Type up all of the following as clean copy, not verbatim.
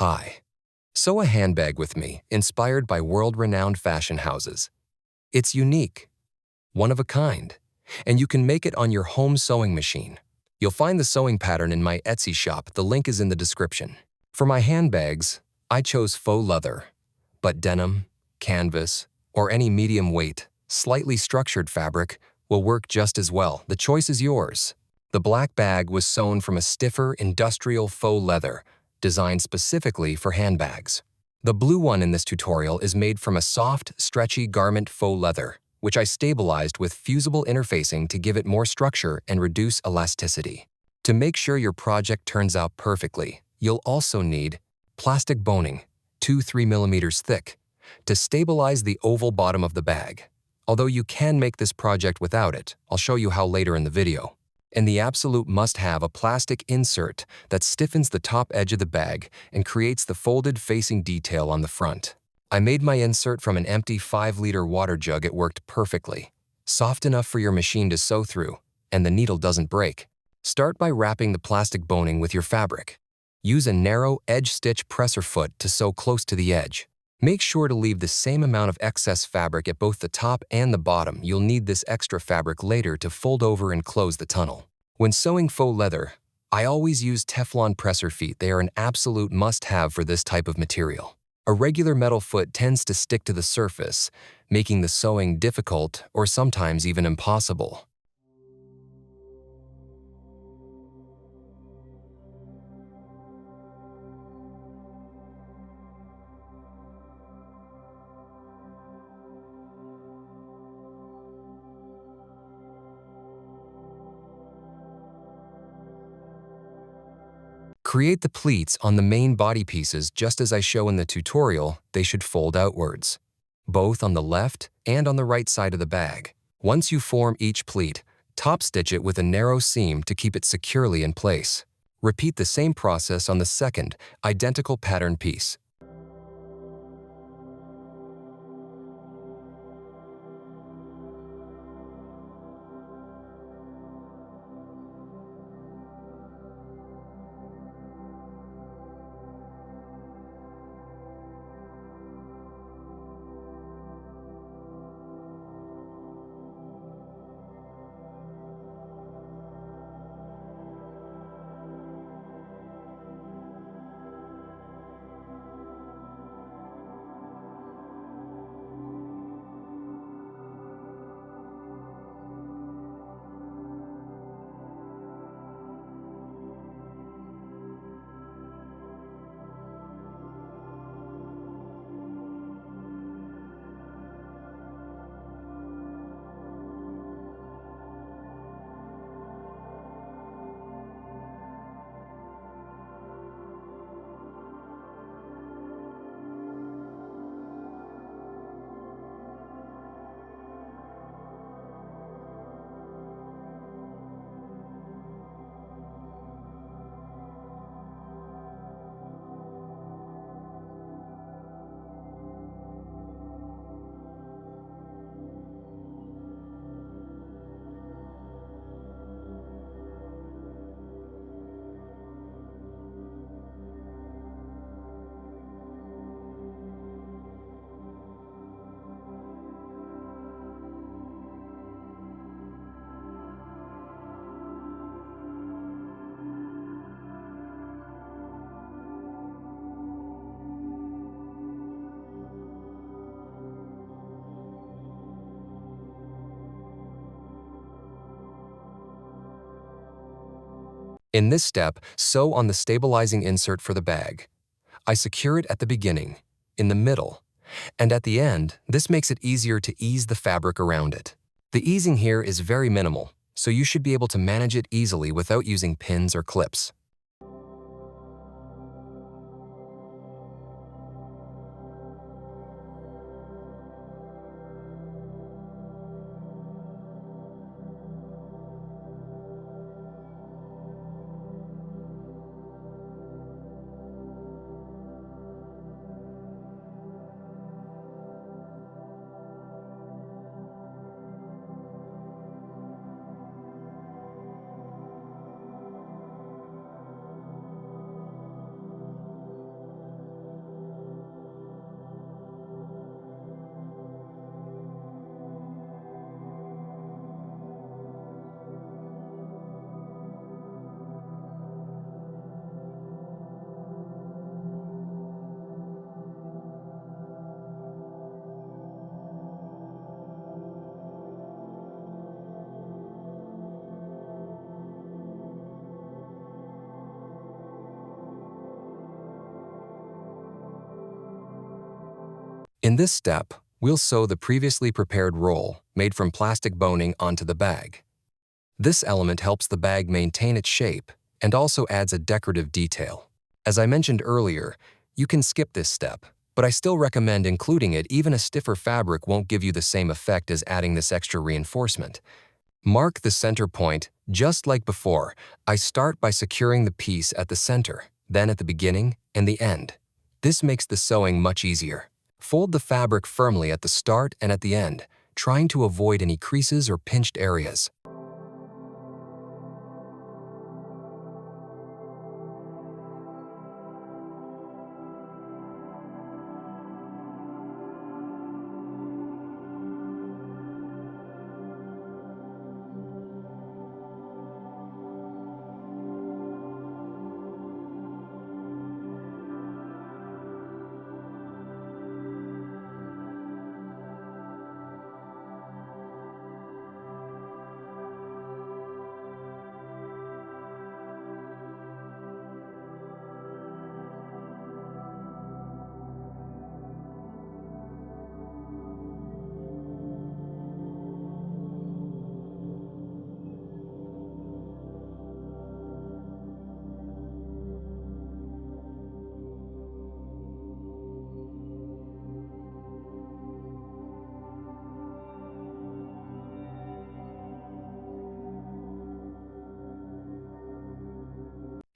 Hi. Sew a handbag with me, inspired by world-renowned fashion houses. It's unique, one of a kind, and you can make it on your home sewing machine. You'll find the sewing pattern in my Etsy shop. The link is in the description. For my handbags, I chose faux leather, but denim, canvas, or any medium weight, slightly structured fabric will work just as well. The choice is yours. The black bag was sewn from a stiffer industrial faux leather, designed specifically for handbags. The blue one in this tutorial is made from a soft, stretchy garment faux leather, which I stabilized with fusible interfacing to give it more structure and reduce elasticity. To make sure your project turns out perfectly, you'll also need plastic boning, 2-3 mm thick, to stabilize the oval bottom of the bag. Although you can make this project without it, I'll show you how later in the video. And the absolute must-have, a plastic insert that stiffens the top edge of the bag and creates the folded facing detail on the front. I made my insert from an empty 5-liter water jug. It worked perfectly. Soft enough for your machine to sew through, and the needle doesn't break. Start by wrapping the plastic boning with your fabric. Use a narrow edge stitch presser foot to sew close to the edge. Make sure to leave the same amount of excess fabric at both the top and the bottom. You'll need this extra fabric later to fold over and close the tunnel. When sewing faux leather, I always use Teflon presser feet. They are an absolute must-have for this type of material. A regular metal foot tends to stick to the surface, making the sewing difficult or sometimes even impossible. Create the pleats on the main body pieces just as I show in the tutorial. They should fold outwards, both on the left and on the right side of the bag. Once you form each pleat, top stitch it with a narrow seam to keep it securely in place. Repeat the same process on the second, identical pattern piece. In this step, sew on the stabilizing insert for the bag. I secure it at the beginning, in the middle, and at the end. This makes it easier to ease the fabric around it. The easing here is very minimal, so you should be able to manage it easily without using pins or clips. In this step, we'll sew the previously prepared roll made from plastic boning onto the bag. This element helps the bag maintain its shape and also adds a decorative detail. As I mentioned earlier, you can skip this step, but I still recommend including it. Even a stiffer fabric won't give you the same effect as adding this extra reinforcement. Mark the center point just like before. I start by securing the piece at the center, then at the beginning and the end. This makes the sewing much easier. Fold the fabric firmly at the start and at the end, trying to avoid any creases or pinched areas.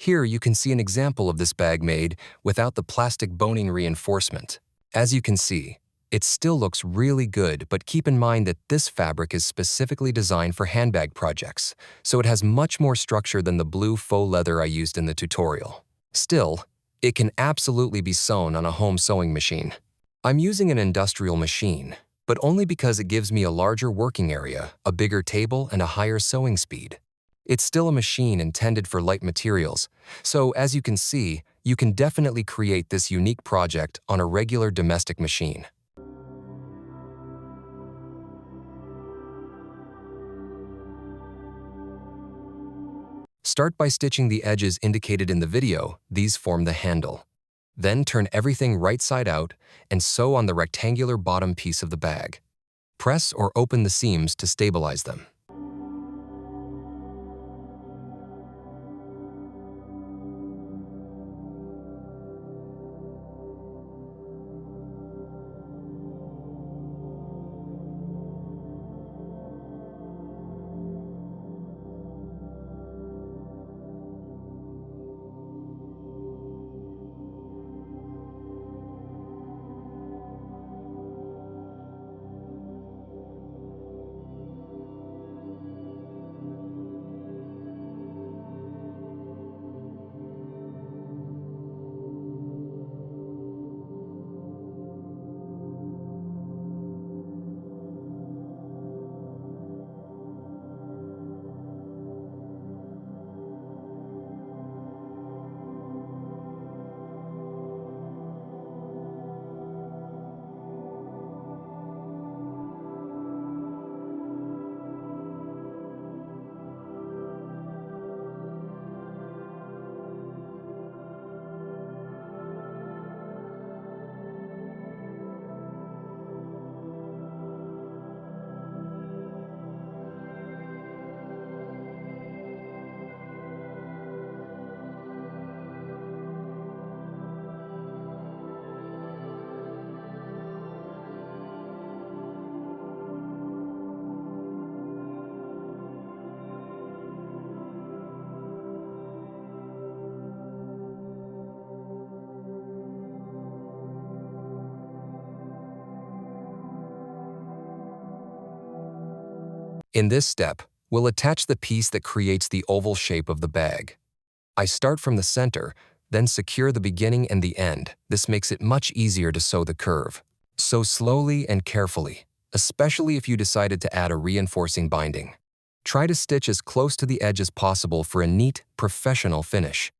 Here you can see an example of this bag made without the plastic boning reinforcement. As you can see, it still looks really good, but keep in mind that this fabric is specifically designed for handbag projects, so it has much more structure than the blue faux leather I used in the tutorial. Still, it can absolutely be sewn on a home sewing machine. I'm using an industrial machine, but only because it gives me a larger working area, a bigger table, and a higher sewing speed. It's still a machine intended for light materials, so as you can see, you can definitely create this unique project on a regular domestic machine. Start by stitching the edges indicated in the video. These form the handle. Then turn everything right side out and sew on the rectangular bottom piece of the bag. Press or open the seams to stabilize them. In this step, we'll attach the piece that creates the oval shape of the bag. I start from the center, then secure the beginning and the end. This makes it much easier to sew the curve. Sew slowly and carefully, especially if you decided to add a reinforcing binding. Try to stitch as close to the edge as possible for a neat, professional finish.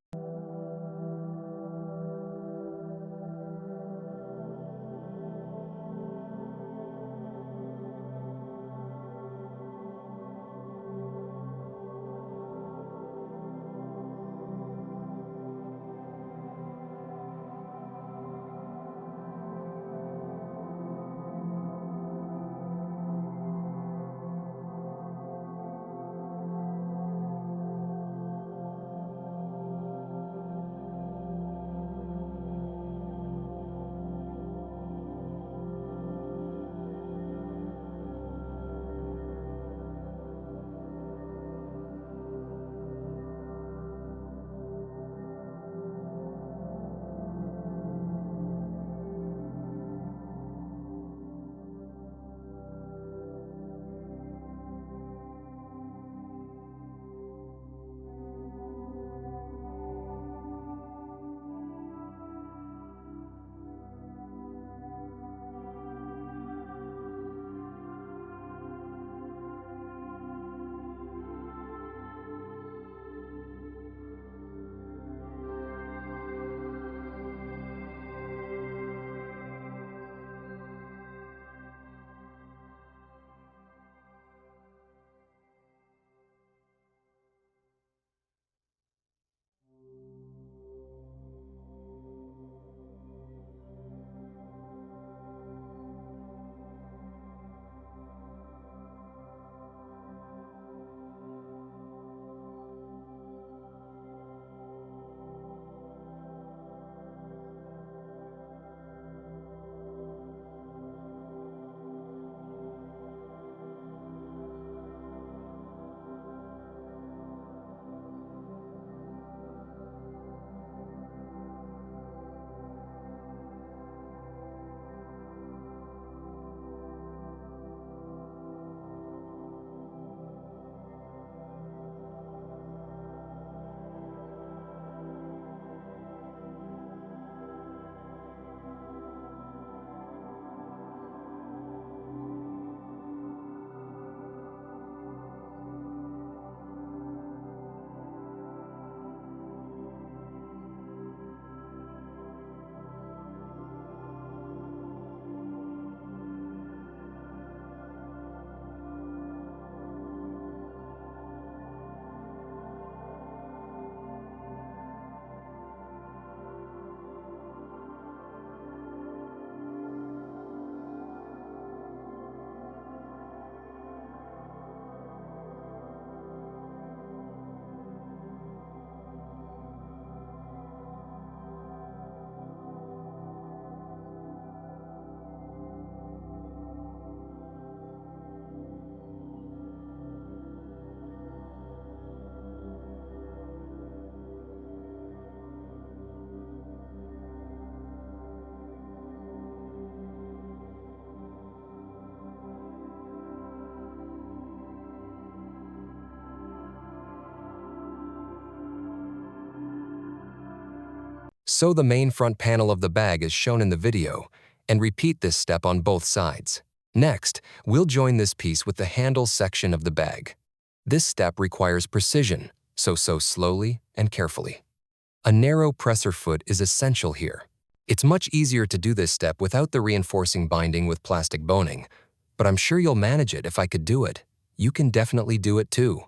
Sew the main front panel of the bag as shown in the video, and repeat this step on both sides. Next, we'll join this piece with the handle section of the bag. This step requires precision, so sew slowly and carefully. A narrow presser foot is essential here. It's much easier to do this step without the reinforcing binding with plastic boning, but I'm sure you'll manage it if I could do it. You can definitely do it too.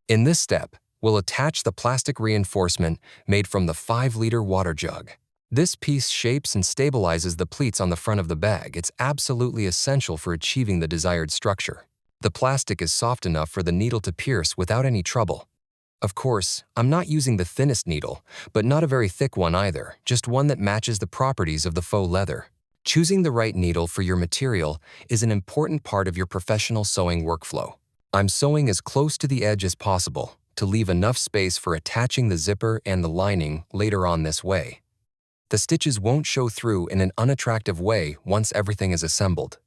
In this step, we'll attach the plastic reinforcement made from the 5-liter water jug. This piece shapes and stabilizes the pleats on the front of the bag. It's absolutely essential for achieving the desired structure. The plastic is soft enough for the needle to pierce without any trouble. Of course, I'm not using the thinnest needle, but not a very thick one either, just one that matches the properties of the faux leather. Choosing the right needle for your material is an important part of your professional sewing workflow. I'm sewing as close to the edge as possible to leave enough space for attaching the zipper and the lining later on this way. The stitches won't show through in an unattractive way once everything is assembled.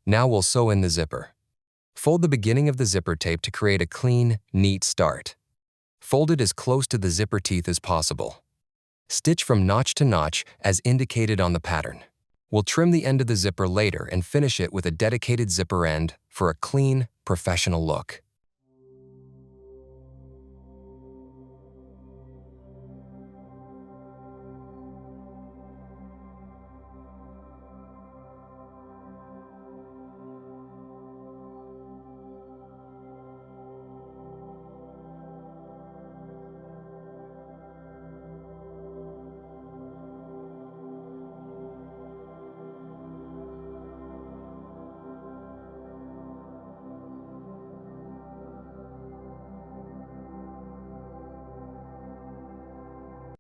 Now we'll sew in the zipper. Fold the beginning of the zipper tape to create a clean, neat start. Fold it as close to the zipper teeth as possible. Stitch from notch to notch as indicated on the pattern. We'll trim the end of the zipper later and finish it with a dedicated zipper end for a clean, professional look.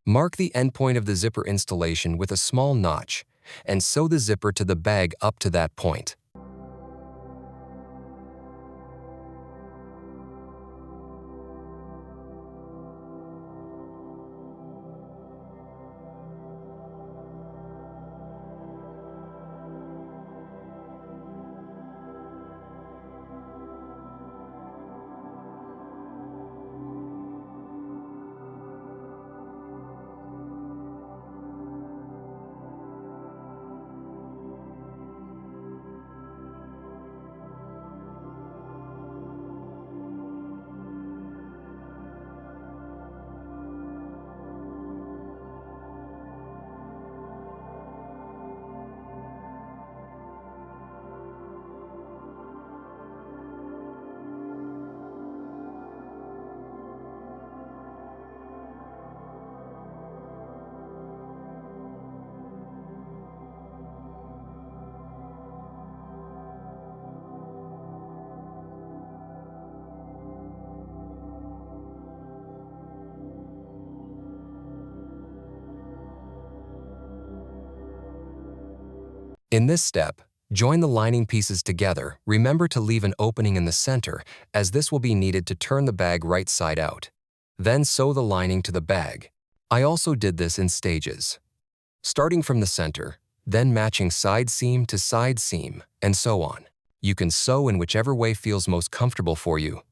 Mark the endpoint of the zipper installation with a small notch and sew the zipper to the bag up to that point. In this step, join the lining pieces together. Remember to leave an opening in the center, as this will be needed to turn the bag right side out. Then sew the lining to the bag. I also did this in stages. Starting from the center, then matching side seam to side seam, and so on. You can sew in whichever way feels most comfortable for you.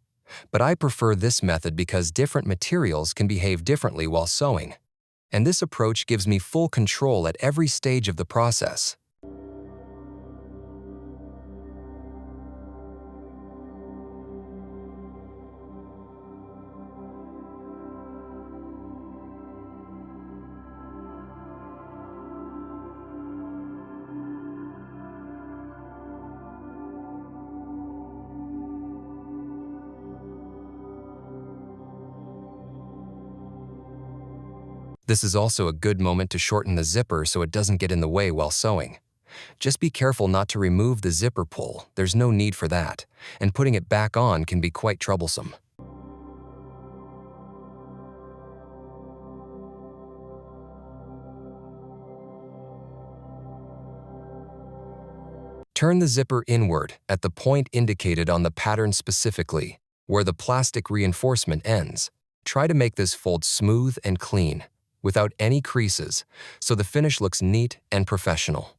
But I prefer this method because different materials can behave differently while sewing. And this approach gives me full control at every stage of the process. This is also a good moment to shorten the zipper so it doesn't get in the way while sewing. Just be careful not to remove the zipper pull, there's no need for that, and putting it back on can be quite troublesome. Turn the zipper inward at the point indicated on the pattern specifically, where the plastic reinforcement ends. Try to make this fold smooth and clean, without any creases, so the finish looks neat and professional.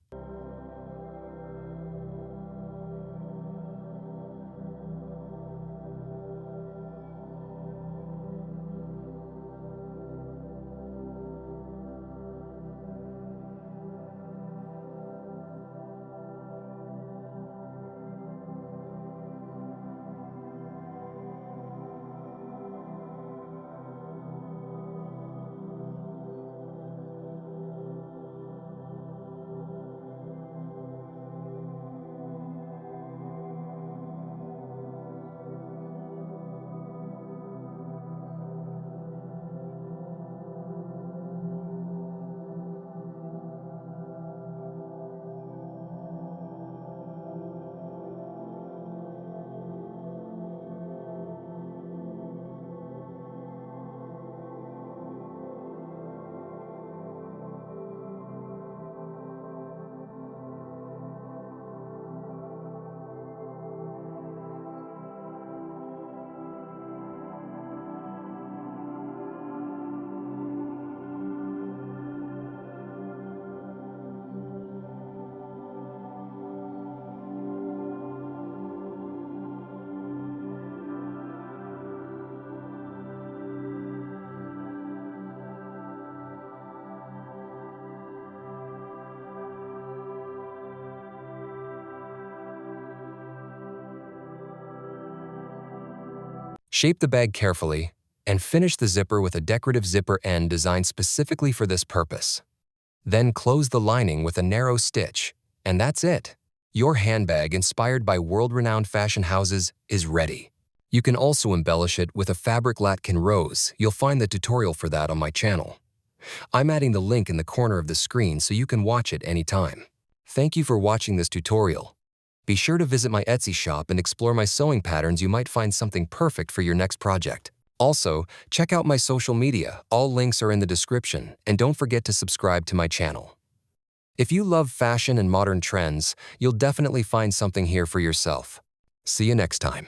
Shape the bag carefully and finish the zipper with a decorative zipper end designed specifically for this purpose. Then close the lining with a narrow stitch, and that's it. Your handbag, inspired by world-renowned fashion houses, is ready. You can also embellish it with a fabric latkin rose. You'll find the tutorial for that on my channel. I'm adding the link in the corner of the screen so you can watch it anytime. Thank you for watching this tutorial. Be sure to visit my Etsy shop and explore my sewing patterns. You might find something perfect for your next project. Also, check out my social media. All links are in the description, and don't forget to subscribe to my channel. If you love fashion and modern trends, you'll definitely find something here for yourself. See you next time.